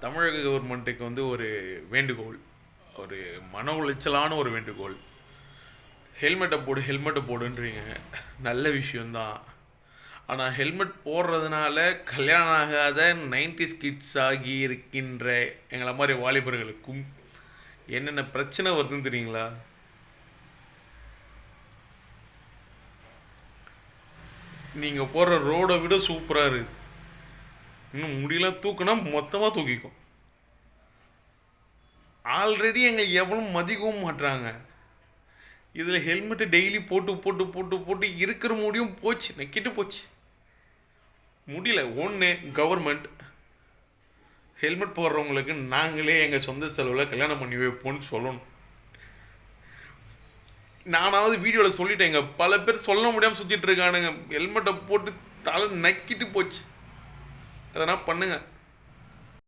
தமிழக கவர்மெண்ட்டுக்கு வந்து ஒரு வேண்டுகோள், ஒரு மன உளைச்சலான ஒரு வேண்டுகோள். ஹெல்மெட்டை போடுன்றீங்க, நல்ல விஷயந்தான். ஆனால் ஹெல்மெட் போடுறதுனால கல்யாணம் ஆகாத 90s கிட்ஸ் ஆகி இருக்கின்ற எங்களை மாதிரி வாலிபர்களுக்கும் என்னென்ன பிரச்சனை வருதுன்னு தெரியுங்களா? நீங்கள் போடுற ரோடை விட சூப்பராக இருக்குது. இன்னும் முடியெல்லாம் தூக்குனா மொத்தமாக தூக்கிக்கும். ஆல்ரெடி எங்களை எவனும் மதிக்கவும் மாட்டுறாங்க. இதில் ஹெல்மெட்டு டெய்லி போட்டு போட்டு போட்டு போட்டு இருக்கிற முடியும் போச்சு, நக்கிட்டு போச்சு. முடியல. ஒன்று, கவர்மெண்ட் ஹெல்மெட் போடுறவங்களுக்கு நாங்களே எங்கள் சொந்த செலவில் கல்யாணம் பண்ணி வைப்போம்னு சொல்லணும். நானாவது வீடியோவில் சொல்லிட்டேங்க, பல பேர் சொல்ல முடியாமல் சுற்றிட்டு இருக்கானுங்க. ஹெல்மெட்டை போட்டு தலை நக்கிட்டு போச்சு. அதனால் பண்ணுங்கள்.